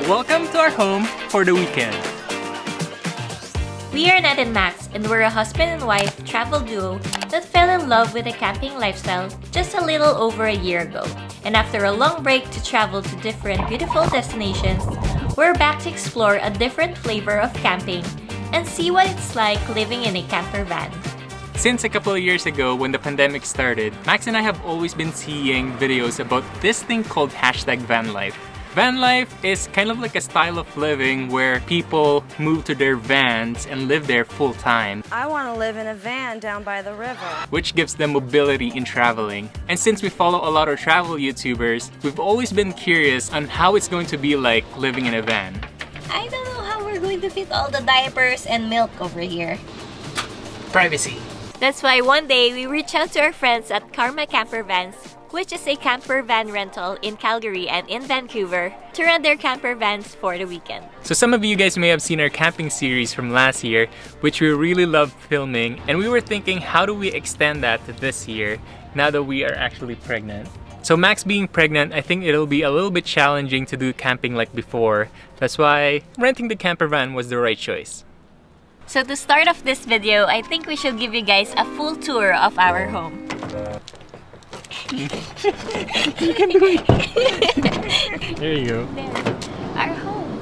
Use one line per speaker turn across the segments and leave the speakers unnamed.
Welcome to our home for the weekend.
We are Nat and Max, and we're a husband and wife travel duo that fell in love with the camping lifestyle just a little over a year ago. And after a long break to travel to different beautiful destinations, we're back to explore a different flavor of camping and see what it's like living in a camper van.
Since a couple of years ago when the pandemic started, Max and I have always been seeing videos about this thing called #VanLife. Van life is kind of like a style of living where people move to their vans and live there full time.
I want to live in a van down by the river.
Which gives them mobility in traveling. And since we follow a lot of travel YouTubers, we've always been curious on how it's going to be like living in a van.
I don't know how we're going to fit all the diapers and milk over here.
Privacy.
That's why one day we reached out to our friends at Campervans, which is a camper van rental in Calgary and in Vancouver, to rent their camper vans for the weekend.
So some of you guys may have seen our camping series from last year, which we really loved filming, and we were thinking, how do we extend that to this year now that we are actually pregnant? So Max being pregnant, I think it'll be a little bit challenging to do camping like before. That's why renting the camper van was the right choice.
So to start off this video, I think we should give you guys a full tour of our home.
You can do it. There you go.
There. Our home.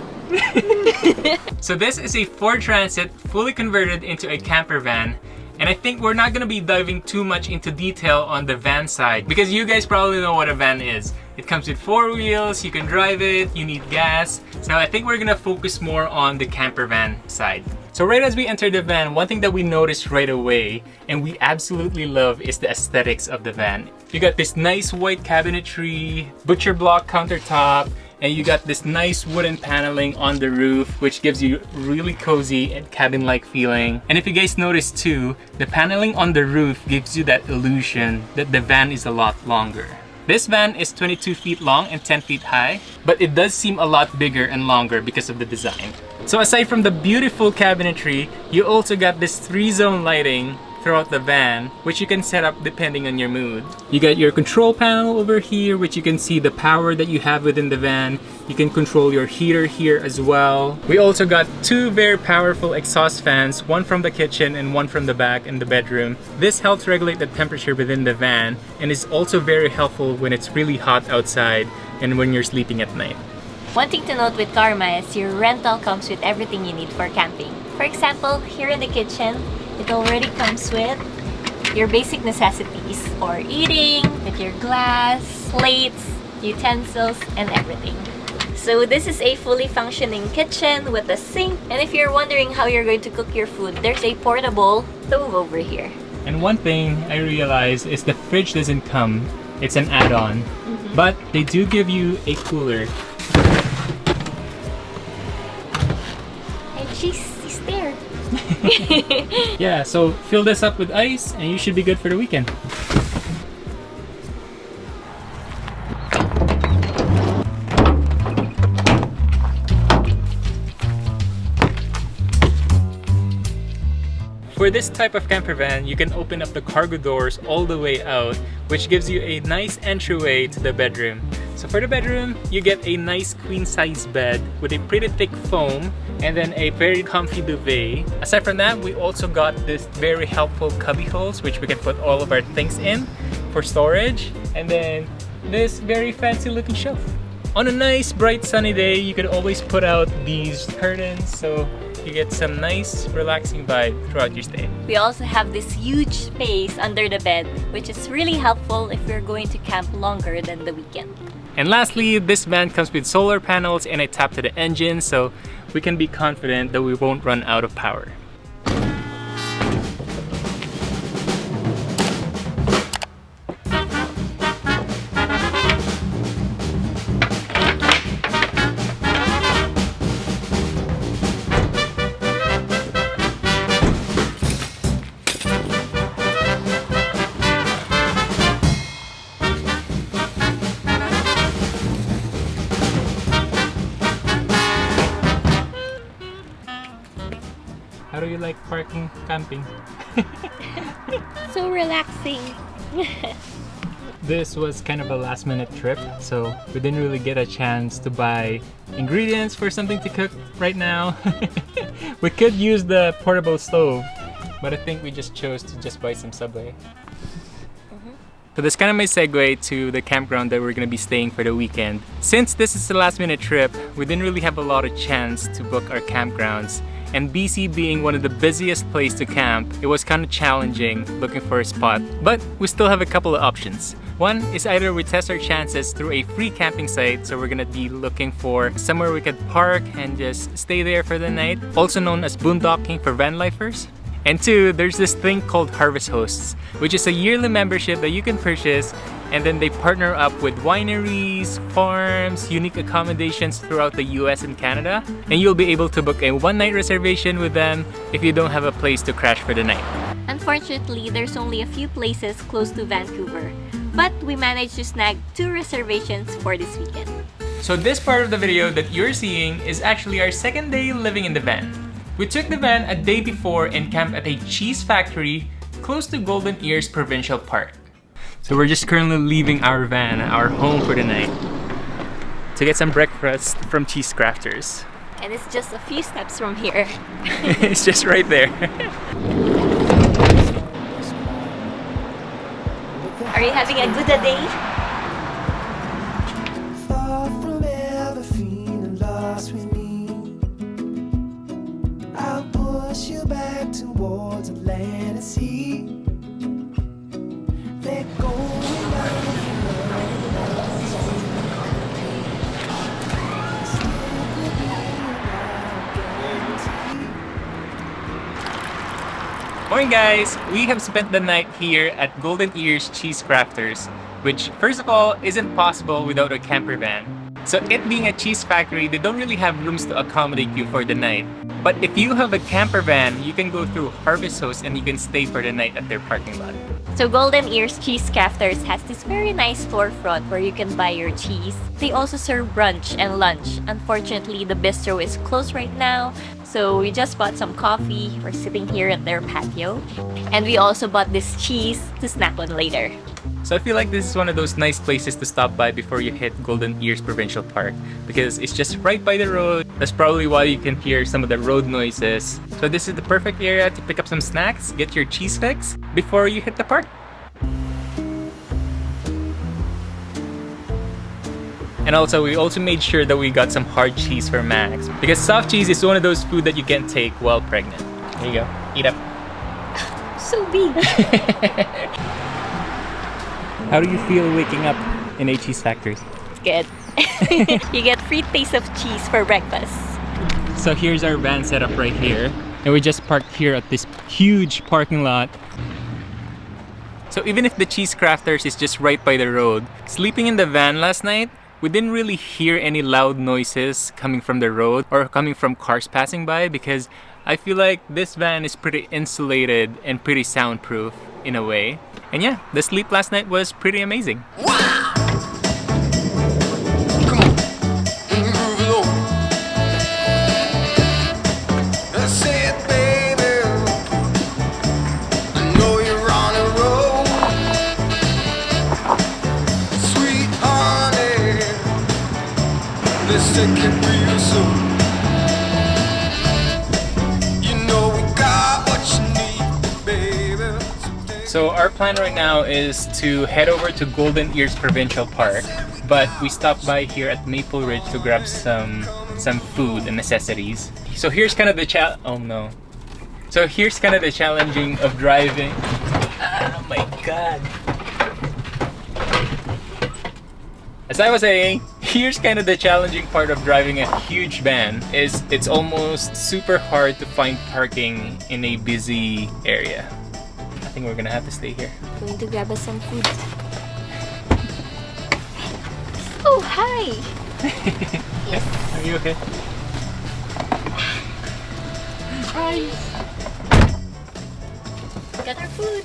So this is a Ford Transit fully converted into a camper van. And I think we're not gonna be diving too much into detail on the van side because you guys probably know what a van is. It comes with 4 wheels, you can drive it, you need gas. So I think we're gonna focus more on the camper van side. So right as we enter the van, one thing that we noticed right away and we absolutely love is the aesthetics of the van. You got this nice white cabinetry, butcher block countertop, and you got this nice wooden paneling on the roof, which gives you really cozy and cabin-like feeling. And if you guys notice too, the paneling on the roof gives you that illusion that the van is a lot longer. This van is 22 feet long and 10 feet high, but it does seem a lot bigger and longer because of the design. So aside from the beautiful cabinetry, you also got this 3-zone lighting throughout the van, which you can set up depending on your mood. You got your control panel over here, which you can see the power that you have within the van. You can control your heater here as well. We also got 2 very powerful exhaust fans, one from the kitchen and one from the back in the bedroom. This helps regulate the temperature within the van and is also very helpful when it's really hot outside and when you're sleeping at night.
One thing to note with Karma is your rental comes with everything you need for camping. For example, here in the kitchen, it already comes with your basic necessities for eating, with your glass, plates, utensils, and everything. So this is a fully functioning kitchen with a sink. And if you're wondering how you're going to cook your food, there's a portable stove over here.
And one thing I realized is the fridge doesn't come. It's an add-on. But they do give you a cooler.
And she's there.
Yeah, so fill this up with ice and you should be good for the weekend. For this type of camper van, you can open up the cargo doors all the way out, which gives you a nice entryway to the bedroom. So for the bedroom, you get a nice queen-size bed with a pretty thick foam and then a very comfy duvet. Aside from that, we also got this very helpful cubby holes, which we can put all of our things in for storage. And then this very fancy looking shelf. On a nice bright sunny day, you can always put out these curtains so you get some nice relaxing vibe throughout your stay.
We also have this huge space under the bed, which is really helpful if you're going to camp longer than the weekend.
And lastly, this van comes with solar panels and a tap to the engine, so we can be confident that we won't run out of power. How do you like parking camping?
So relaxing.
this was kind of a last-minute trip, so we didn't really get a chance to buy ingredients for something to cook right now. We could use the portable stove, but I think we just chose to just buy some Subway. So that's kind of my segue to the campground that we're going to be staying for the weekend. Since this is a last-minute trip, we didn't really have a lot of chance to book our campgrounds. And BC being one of the busiest places to camp, it was kind of challenging looking for a spot. But we still have a couple of options. One is either we test our chances through a free camping site, so we're gonna be looking for somewhere we could park and just stay there for the night, also known as boondocking for van lifers. And two, there's this thing called Harvest Hosts, which is a yearly membership that you can purchase, and then they partner up with wineries, farms, unique accommodations throughout the US and Canada, and you'll be able to book a one-night reservation with them if you don't have a place to crash for the night.
Unfortunately, there's only a few places close to Vancouver, but we managed to snag 2 reservations for this weekend.
So this part of the video that you're seeing is actually our second day living in the van. We took the van a day before and camped at a cheese factory close to Golden Ears Provincial Park. So we're just currently leaving our van, our home for the night, to get some breakfast from Cheese Crafters.
And it's just a few steps from here.
It's just right there.
Are you having a good day?
Far from ever feeling lost with me, I'll push you back towards the land and sea. Let go and
Morning guys! We have spent the night here at Golden Ears Cheese Crafters, which first of all isn't possible without a camper van. So it being a cheese factory, they don't really have rooms to accommodate you for the night. But if you have a camper van, you can go through Harvest Host and you can stay for the night at their parking lot.
So Golden Ears Cheese Crafters has this very nice storefront where you can buy your cheese. They also serve brunch and lunch. Unfortunately, the bistro is closed right now, so we just bought some coffee. We're sitting here at their patio. And we also bought this cheese to snack on later.
So I feel like this is one of those nice places to stop by before you hit Golden Ears Provincial Park, because it's just right by the road. That's probably why you can hear some of the road noises. So this is the perfect area to pick up some snacks, get your cheese fix before you hit the park. And also, we also made sure that we got some hard cheese for Max, because soft cheese is one of those food that you can't take while pregnant. There you go, eat up.
So big!
How do you feel waking up in a cheese factory?
It's good. You get free taste of cheese for breakfast.
So here's our van setup right here. And we just parked here at this huge parking lot. So even if the Cheese Crafters is just right by the road, sleeping in the van last night, we didn't really hear any loud noises coming from the road or coming from cars passing by, because I feel like this van is pretty insulated and pretty soundproof in a way. And yeah, the sleep last night was pretty amazing.
wow! Come on, move it over. That's it, baby. I know you're on a roll. Sweet honey, let's take it real soon. You know we got what you need, baby.
So our plan right now is to head over to Golden Ears Provincial Park, but we stopped by here at Maple Ridge to grab some food and necessities. So here's kind of the challenging of driving. Oh my god. As I was saying, here's kind of the challenging part of driving a huge van, is it's almost super hard to find parking in a busy area. I think we're gonna have to stay here.
Going to grab us some food. Oh, hi! Yes.
Are you okay?
Hi! Got our food.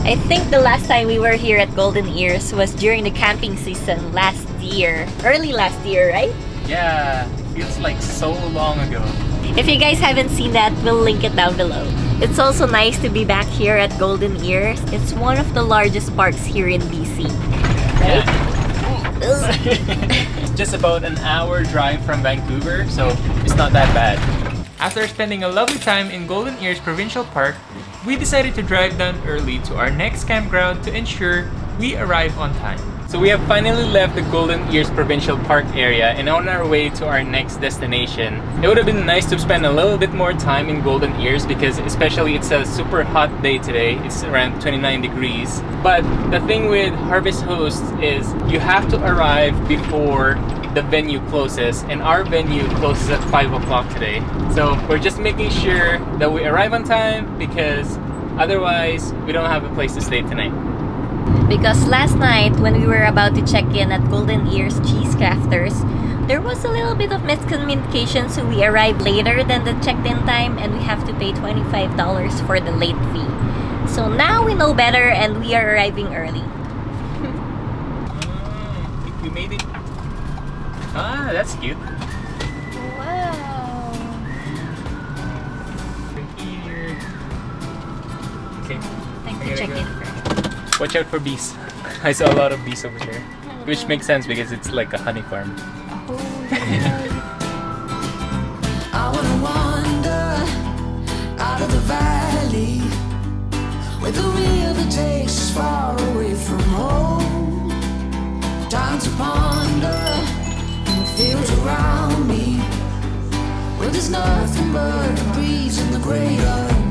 I think the last time we were here at Golden Ears was during the camping season last year. Early last year, right?
Yeah, it feels like so long ago.
If you guys haven't seen that, we'll link it down below. It's also nice to be back here at Golden Ears. It's one of the largest parks here in BC. Right?
It's just about an hour drive from Vancouver, so it's not that bad. After spending a lovely time in Golden Ears Provincial Park, we decided to drive down early to our next campground to ensure we arrive on time. So we have finally left the Golden Ears Provincial Park area and on our way to our next destination. It would have been nice to spend a little bit more time in Golden Ears because especially it's a super hot day today. It's around 29 degrees. But the thing with Harvest Hosts is you have to arrive before the venue closes, and our venue closes at 5 o'clock today. So we're just making sure that we arrive on time because otherwise we don't have a place to stay tonight.
Because last night, when we were about to check in at Golden Ears Cheese Crafters, there was a little bit of miscommunication, so we arrived later than the checked-in time and we have to pay $25 for the late fee. So now we know better and we are arriving early.
We made it. Ah, that's cute.
Wow!
Here. Okay.
Time to check in first.
Watch out for bees. I saw a lot of bees over there. Which makes sense because it's like a honey farm.
I wanna wander out of the valley where the river takes us far away from home. Time to ponder in the fields around me where there's nothing but the breeze and the great unknown.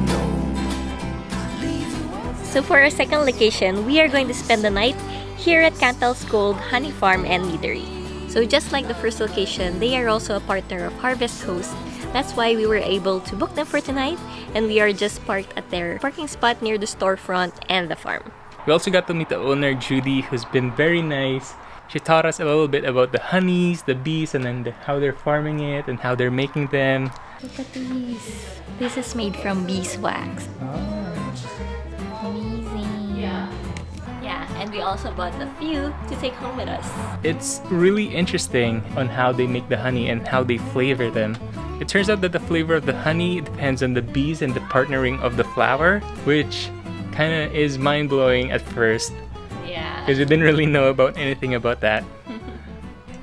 So for our second location, we are going to spend the night here at Campbell's Gold Honey Farm and Meadery. So just like the first location, they are also a partner of Harvest Host. That's why we were able to book them for tonight, and we are just parked at their parking spot near the storefront and the farm.
We also got to meet the owner, Judy, who's been very nice. She taught us a little bit about the honeys, the bees, and then how they're farming it and how they're making them.
Look at these. This is made from beeswax. Amazing. Yeah, and we also bought a few to take home with us.
It's really interesting on how they make the honey and how they flavor them. It turns out that the flavor of the honey depends on the bees and the partnering of the flower, which kind of is mind-blowing at first.
Yeah.
Because we didn't really know about anything about that.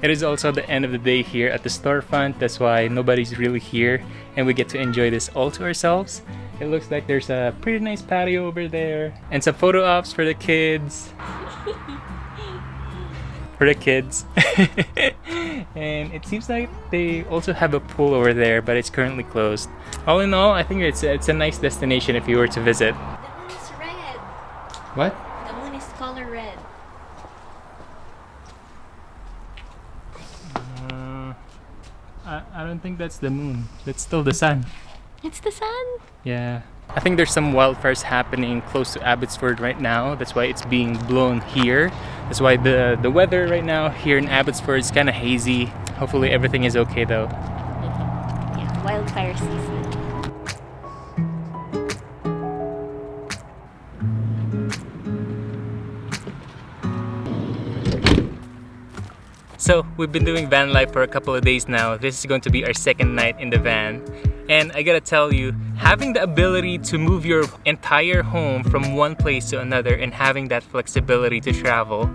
It is also the end of the day here at the storefront. That's why nobody's really here and we get to enjoy this all to ourselves. It looks like there's a pretty nice patio over there and some photo ops for the kids. And it seems like they also have a pool over there, but it's currently closed. All in all, I think it's a nice destination if you were to visit.
The moon is red.
What?
The moon is color red.
I don't think that's the moon. That's still the sun.
It's the sun.
Yeah. I think there's some wildfires happening close to Abbotsford right now. That's why it's being blown here. That's why the weather right now here in Abbotsford is kind of hazy. Hopefully everything is okay though.
Yeah, wildfire season.
So we've been doing van life for a couple of days now. This is going to be our second night in the van. And I gotta tell you, having the ability to move your entire home from one place to another and having that flexibility to travel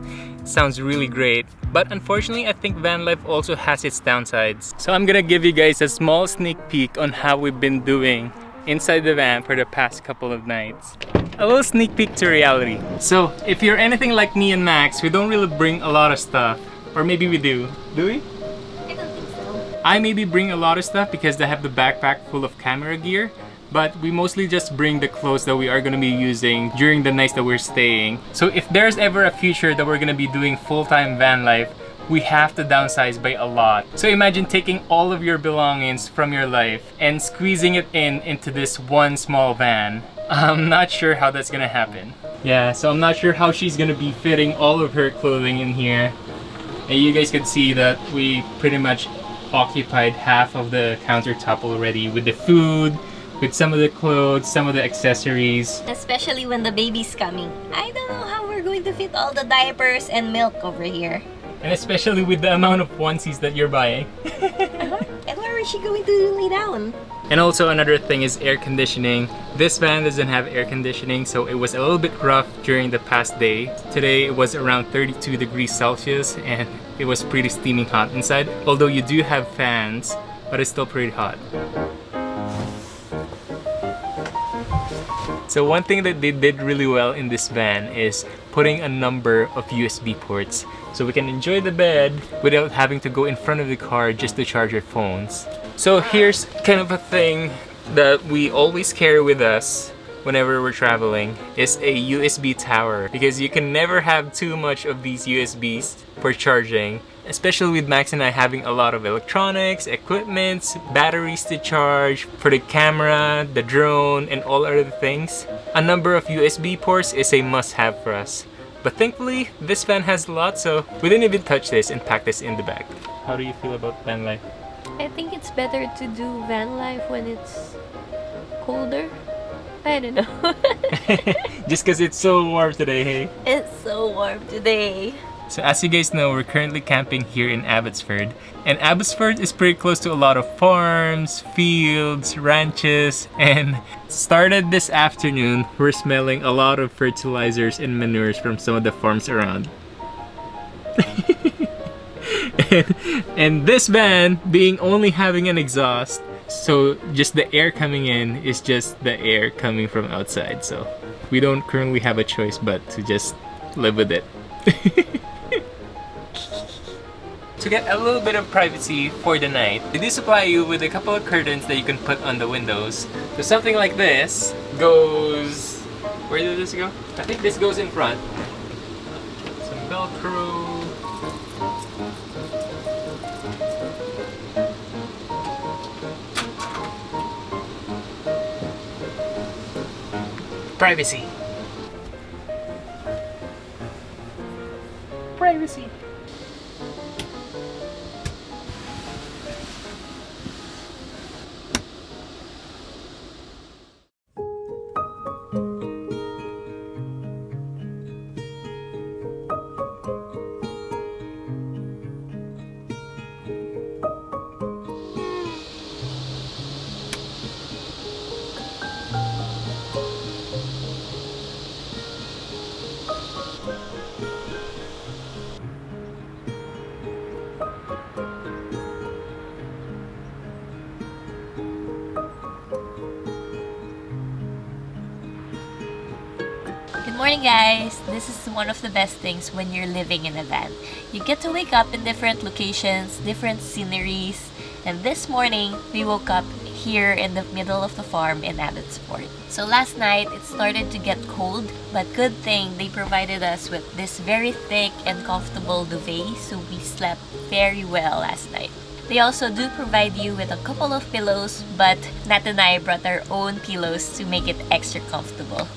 sounds really great. But unfortunately, I think van life also has its downsides. So I'm gonna give you guys a small sneak peek on how we've been doing inside the van for the past couple of nights. A little sneak peek to reality. So if you're anything like me and Max, we don't really bring a lot of stuff. Or maybe we do. Do we?
I don't think so.
I maybe bring a lot of stuff because I have the backpack full of camera gear, but we mostly just bring the clothes that we are going to be using during the nights that we're staying. So if there's ever a future that we're going to be doing full-time van life, we have to downsize by a lot. So imagine taking all of your belongings from your life and squeezing it into this one small van. I'm not sure how that's going to happen. Yeah, so I'm not sure how she's going to be fitting all of her clothing in here. And you guys can see that we pretty much occupied half of the countertop already with the food, with some of the clothes, some of the accessories.
Especially when the baby's coming. I don't know how we're going to fit all the diapers and milk over here.
And especially with the amount of onesies that you're buying.
And where are we is she going to lay down?
And also another thing is air conditioning. This van doesn't have air conditioning, so it was a little bit rough during the past day. Today it was around 32 degrees Celsius and it was pretty steaming hot inside. Although you do have fans, but it's still pretty hot. So one thing that they did really well in this van is putting a number of USB ports so we can enjoy the bed without having to go in front of the car just to charge our phones. So here's kind of a thing that we always carry with us whenever we're traveling is a USB tower, because you can never have too much of these USBs for charging, especially with Max and I having a lot of electronics, equipments, batteries to charge for the camera, the drone, and all other things. A number of USB ports is a must-have for us. But thankfully, this van has a lot, so we didn't even touch this and pack this in the bag. How do you feel about van life?
I think it's better to do van life when it's colder. I don't know.
Just because it's so warm today, hey?
It's so warm today.
So as you guys know, we're currently camping here in Abbotsford. And Abbotsford is pretty close to a lot of farms, fields, ranches, and started this afternoon, we're smelling a lot of fertilizers and manures from some of the farms around. and this van being only having an exhaust, so just the air coming in is just the air coming from outside. So we don't currently have a choice but to just live with it. To get a little bit of privacy for the night, they do supply you with a couple of curtains that you can put on the windows. So something like this goes... Where did this go? I think this goes in front. Some Velcro. Privacy. Privacy.
Good morning, guys! This is one of the best things when you're living in a van. You get to wake up in different locations, different sceneries, and this morning we woke up here in the middle of the farm in Abbotsford. So last night it started to get cold, but good thing they provided us with this very thick and comfortable duvet, so we slept very well last night. They also do provide you with a couple of pillows, but Nat and I brought our own pillows to make it extra comfortable.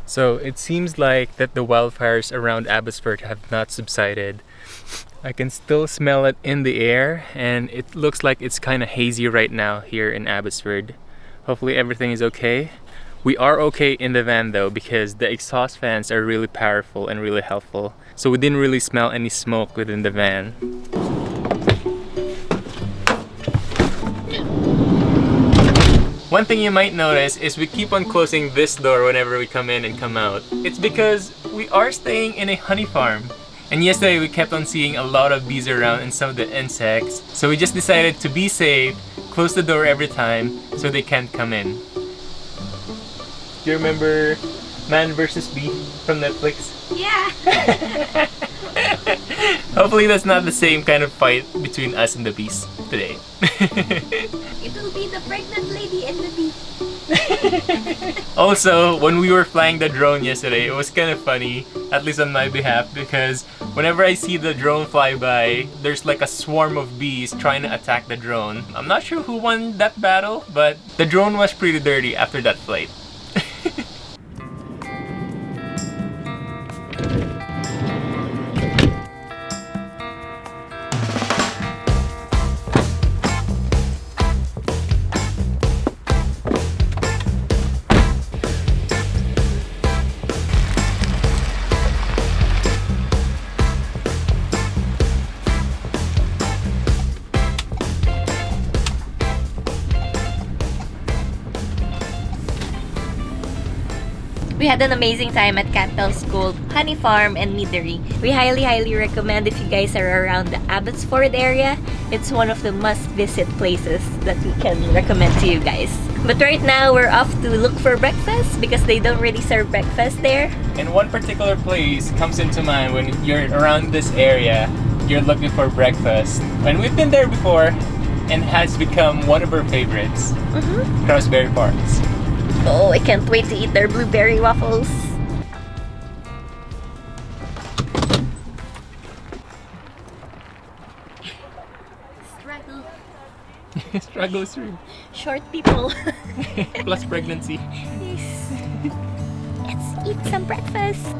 So it seems like that the wildfires around Abbotsford have not subsided. I can still smell it in the air, and it looks like it's kind of hazy right now here in Abbotsford. Hopefully everything is okay. We are okay in the van though, because the exhaust fans are really powerful and really helpful. So we didn't really smell any smoke within the van. One thing you might notice is we keep on closing this door whenever we come in and come out. It's because we are staying in a honey farm. And yesterday we kept on seeing a lot of bees around and some of the insects. So we just decided to be safe, close the door every time so they can't come in. Do you remember Man vs. Bee from Netflix?
Yeah!
Hopefully that's not the same kind of fight between us and the bees today.
It will be the pregnant lady and the bee.
Also, when we were flying the drone yesterday, it was kind of funny, at least on my behalf, because whenever I see the drone fly by, there's like a swarm of bees trying to attack the drone. I'm not sure who won that battle, but the drone was pretty dirty after that flight.
We had an amazing time at Campbell's Gold, Honey Farm, and Meadery. We highly recommend if you guys are around the Abbotsford area. It's one of the must-visit places that we can recommend to you guys. But right now, we're off to look for breakfast because they don't really serve breakfast there.
And one particular place comes into mind when you're around this area, you're looking for breakfast. And we've been there before and has become one of our favorites. Crossberry Farms.
Oh, I can't wait to eat their blueberry waffles. Struggle.
Struggle through.
Short people.
Plus pregnancy.
Yes. Let's eat some breakfast.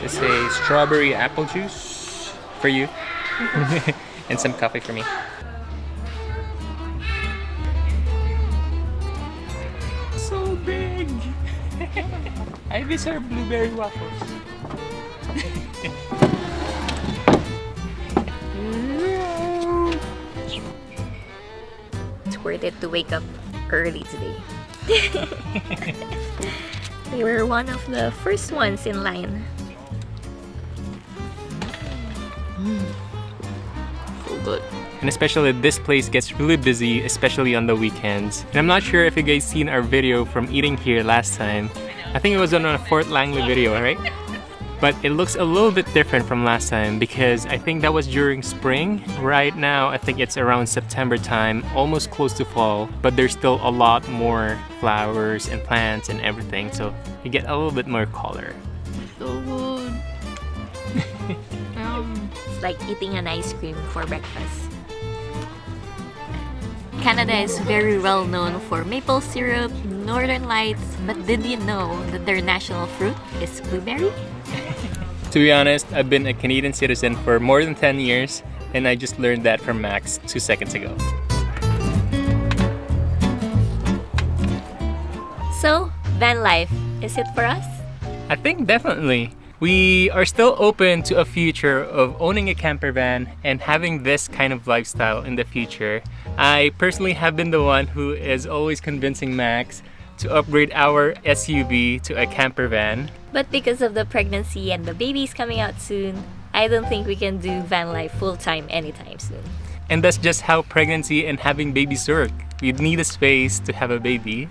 This is a strawberry apple juice for you. And some coffee for me. So big! I deserve blueberry waffles.
It's worth it to wake up early today. We were one of the first ones in line. So good.
And especially this place gets really busy, especially on the weekends. And I'm not sure if you guys seen our video from eating here last time. I think it was on a Fort Langley video, right? But it looks a little bit different from last time because I think that was during spring. Right now, I think it's around September time, almost close to fall, but there's still a lot more flowers and plants and everything, so you get a little bit more color.
So good. It's like eating an ice cream for breakfast. Canada is very well known for maple syrup, northern lights, but did you know that their national fruit is blueberry?
To be honest, I've been a Canadian citizen for more than 10 years, and I just learned that from Max 2 seconds ago.
So, van life, is it for us?
I think definitely. We are still open to a future of owning a camper van and having this kind of lifestyle in the future. I personally have been the one who is always convincing Max to upgrade our SUV to a camper van.
But because of the pregnancy and the babies coming out soon, I don't think we can do van life full-time anytime soon.
And that's just how pregnancy and having babies work. You'd need a space to have a baby.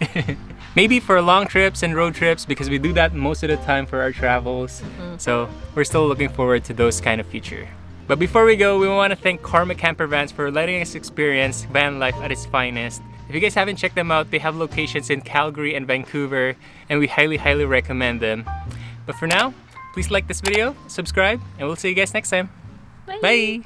Maybe for long trips and road trips because we do that most of the time for our travels. So we're still looking forward to those kind of future. But before we go, we want to thank Karma Campervans for letting us experience van life at its finest. If you guys haven't checked them out, they have locations in Calgary and Vancouver, and we highly recommend them. But for now, please like this video, subscribe, and we'll see you guys next time.
Bye!
Bye.